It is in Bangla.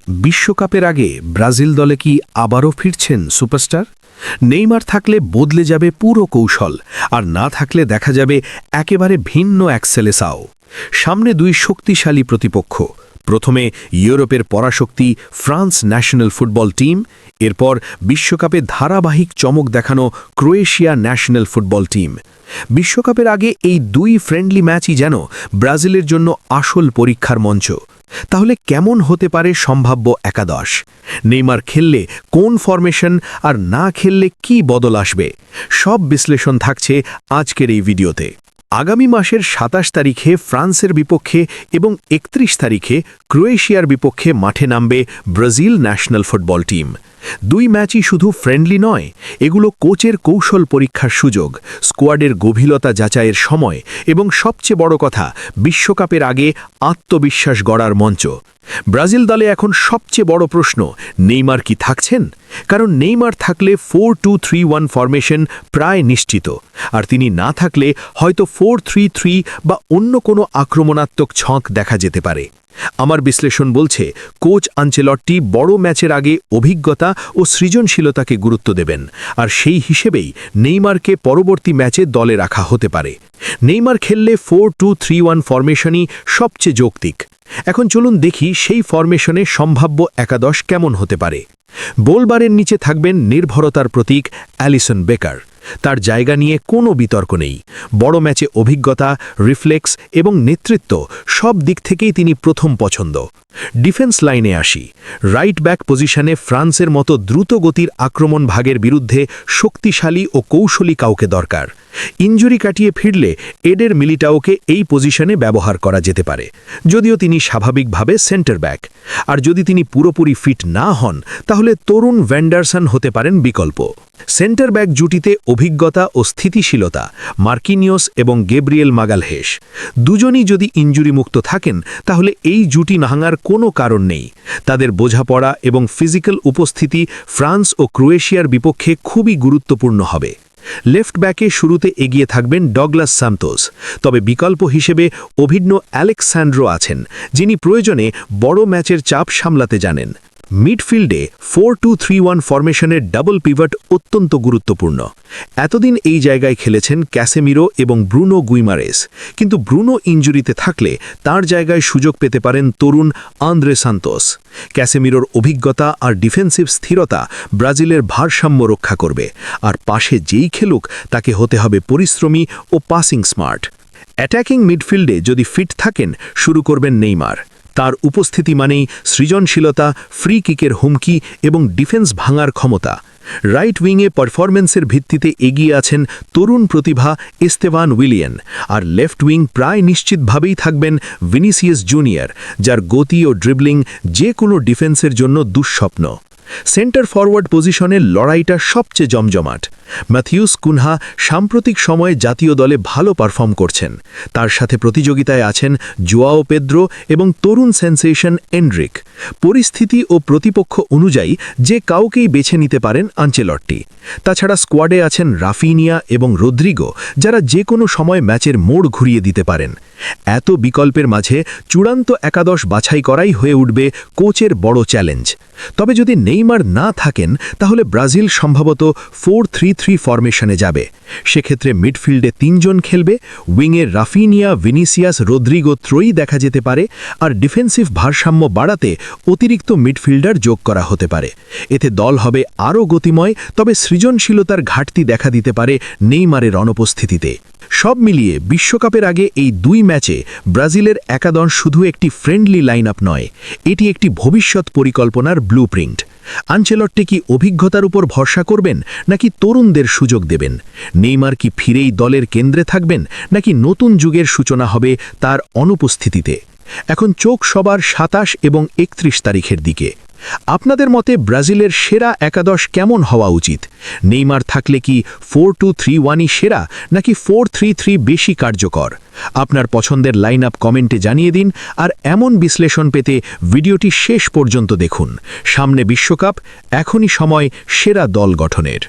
বিশ্বকাপের আগে ব্রাজিল দলে কি আবারও ফিরছেন সুপারস্টার? নেইমার থাকলে বদলে যাবে পুরো কৌশল, আর না থাকলে দেখা যাবে একেবারে ভিন্ন এক সেলেসাও। সামনে দুই শক্তিশালী প্রতিপক্ষ, প্রথমে ইউরোপের পরাশক্তি ফ্রান্স ন্যাশনাল ফুটবল টিম, এরপর বিশ্বকাপে ধারাবাহিক চমক দেখানো ক্রোয়েশিয়া ন্যাশনাল ফুটবল টিম। বিশ্বকাপের আগে এই দুই ফ্রেন্ডলি ম্যাচই যেন ব্রাজিলের জন্য আসল পরীক্ষার মঞ্চ। তাহলে কেমন হতে পারে সম্ভাব্য একাদশ? নেইমার খেললে কোন ফরমেশন, আর না খেললে কি বদল আসবে? সব বিশ্লেষণ থাকছে আজকের এই ভিডিওতে। আগামী মাসের ২৭ তারিখে ফ্রান্সের বিপক্ষে এবং ৩১ তারিখে ক্রোয়েশিয়ার বিপক্ষে মাঠে নামবে ব্রাজিল ন্যাশনাল ফুটবল টিম। দুই ম্যাচই শুধু ফ্রেন্ডলি নয়, এগুলো কোচের কৌশল পরীক্ষার সুযোগ, স্কোয়াডের গভীরতা যাচাইয়ের সময় এবং সবচেয়ে বড় কথা, বিশ্বকাপের আগে আত্মবিশ্বাস গড়ার মঞ্চ। ব্রাজিল দলে এখন সবচেয়ে বড় প্রশ্ন, নেইমার কি থাকছেন? কারণ নেইমার থাকলে 4-2-3-1 ফরমেশন প্রায় নিশ্চিত, আর তিনি না থাকলে হয়তো 4-3-3 বা অন্য কোনো আক্রমণাত্মক ছক দেখা যেতে পারে। আমার বিশ্লেষণ বলছে, কোচ আনচেলট্টি বড় ম্যাচের আগে অভিজ্ঞতা ও সৃজনশীলতাকে গুরুত্ব দেবেন, আর সেই হিসেবেই নেইমারকে পরবর্তী ম্যাচে দলে রাখা হতে পারে। নেইমার খেললে 4-2-3-1 ফরমেশনই সবচেয়ে যৌক্তিক। এখন চলুন দেখি সেই ফরমেশনে সম্ভাব্য একাদশ কেমন হতে পারে। বোলবারের নিচে থাকবেন নির্ভরতার প্রতীক অ্যালিসন বেকার। তার জায়গা নিয়ে কোনো বিতর্ক নেই। বড় ম্যাচে অভিজ্ঞতা, রিফ্লেক্স এবং নেতৃত্ব সব দিক থেকেই তিনি প্রথম পছন্দ। ডিফেন্স লাইনে আসি। রাইট ব্যাক পজিশনে ফ্রান্সের মতো দ্রুত গতির আক্রমণ ভাগের বিরুদ্ধে শক্তিশালী ও কৌশলী কাউকে দরকার। ইনজুরি কাটিয়ে ফিরলে এডের মিলিটাওকে এই পজিশনে ব্যবহার করা যেতে পারে, যদিও তিনি স্বাভাবিকভাবে সেন্টার ব্যাক। আর যদি তিনি পুরোপুরি ফিট না হন, তাহলে তরুণ ভ্যান্ডারসন হতে পারেন বিকল্প। সেন্টার ব্যাক জুটিতে অভিজ্ঞতা ও স্থিতিশীলতা মার্কিনিয়স এবং গেব্রিয়েল মাগালহেস। দুজনই যদি ইনজুরিমুক্ত থাকেন, তাহলে এই জুটি ভাঙার কোনো কারণ নেই। তাদের বোঝাপড়া এবং ফিজিক্যাল উপস্থিতি ফ্রান্স ও ক্রোয়েশিয়ার বিপক্ষে খুবই গুরুত্বপূর্ণ হবে। লেফট ব্যাকে শুরুতে এগিয়ে থাকবেন ডগলাস সান্তোস, তবে বিকল্প হিসেবে অভিজ্ঞ আলেক্সান্দ্রো আছেন, যিনি প্রয়োজনে বড় ম্যাচের চাপ সামলাতে জানেন। মিডফিল্ডে 4-2-3-1 ফরমেশনের ডাবল পিভট অত্যন্ত গুরুত্বপূর্ণ। এতদিন এই জায়গায় খেলেছেন ক্যাসেমিরো এবং ব্রুনো গুইমারেস, কিন্তু ব্রুনো ইনজুরিতে থাকলে তার জায়গায় সুযোগ পেতে পারেন তরুণ আন্দ্রে সান্তোস। ক্যাসেমিরোর অভিজ্ঞতা আর ডিফেন্সিভ স্থিরতা ব্রাজিলের ভারসাম্য রক্ষা করবে, আর পাশে যেই খেলুক তাকে হতে হবে পরিশ্রমী ও পাসিং স্মার্ট। অ্যাটাকিং মিডফিল্ডে যদি ফিট থাকেন, শুরু করবেন নেইমার। তার উপস্থিতি মানেই সৃজনশীলতা, ফ্রি কিকের হুমকি এবং ডিফেন্স ভাঙার ক্ষমতা। রাইট উইংয়ে পারফরম্যান্সের ভিত্তিতে এগিয়ে আছেন তরুণ প্রতিভা এস্তেভান উইলিয়ান, আর লেফট উইং প্রায় নিশ্চিতভাবেই থাকবেন ভিনিসিয়াস জুনিয়র, যার গতি ও ড্রিবলিং যে কোনো ডিফেন্সের জন্য দুঃস্বপ্ন। সেন্টার ফরওয়ার্ড পজিশনের লড়াইটা সবচেয়ে জমজমাট। ম্যাথিউস কুনহা সাম্প্রতিক সময়ে জাতীয় দলে ভালো পারফর্ম করছেন। তার সাথে প্রতিযোগিতায় আছেন জোয়াও পেদ্রো এবং তরুণ সেন্সেশন এন্ড্রিক। পরিস্থিতি ও প্রতিপক্ষ অনুযায়ী যে কাউকেই বেছে নিতে পারেন আনচেলট্টি। তাছাড়া স্কোয়াডে আছেন রাফিনিয়া এবং রদ্রিগো, যারা যে কোনো সময় ম্যাচের মোড় ঘুরিয়ে দিতে পারেন। এত বিকল্পের মাঝে চূড়ান্ত একাদশ বাছাই করাই হয়ে উঠবে কোচের বড় চ্যালেঞ্জ। তবে যদি নেইমার না থাকেন, তাহলে ব্রাজিল সম্ভবত 4-3-3 ফরমেশনে যাবে। সেক্ষেত্রে মিডফিল্ডে ৩ জন খেলবে, উইংয়ে রাফিনিয়া, ভিনিসিয়াস, রদ্রিগো ত্রয়ী দেখা যেতে পারে, আর ডিফেন্সিভ ভারসাম্য বাড়াতে অতিরিক্ত মিডফিল্ডার যোগ করা হতে পারে। এতে দল হবে আরও গতিময়, তবে সৃজনশীলতার ঘাটতি দেখা দিতে পারে নেইমারের অনুপস্থিতিতে। সব মিলিয়ে বিশ্বকাপের আগে এই দুই ম্যাচে ব্রাজিলের একাদশ শুধু একটি ফ্রেন্ডলি লাইন আপ নয়, এটি একটি ভবিষ্যৎ পরিকল্পনার ব্লুপ্রিন্ট। আনচেলট্টি কি অভিজ্ঞতার উপর ভরসা করবেন, নাকি তরুণদের সুযোগ দেবেন? নেইমার কি ফিরেই দলের কেন্দ্রে থাকবেন, নাকি নতুন যুগের সূচনা হবে তার অনুপস্থিতিতে? এখন চোখ সবার ২৭ এবং ৩১ তারিখের দিকে। আপনাদের মতে ব্রাজিলের সেরা একাদশ কেমন হওয়া উচিত? নেইমার থাকলে কি 4-2-3-1ই সেরা, নাকি 4-3-3 বেশি কার্যকর? আপনার পছন্দের লাইন আপ কমেন্টে জানিয়ে দিন, আর এমন বিশ্লেষণ পেতে ভিডিওটি শেষ পর্যন্ত দেখুন। সামনে বিশ্বকাপ, এখনই সময় সেরা দল গঠনের।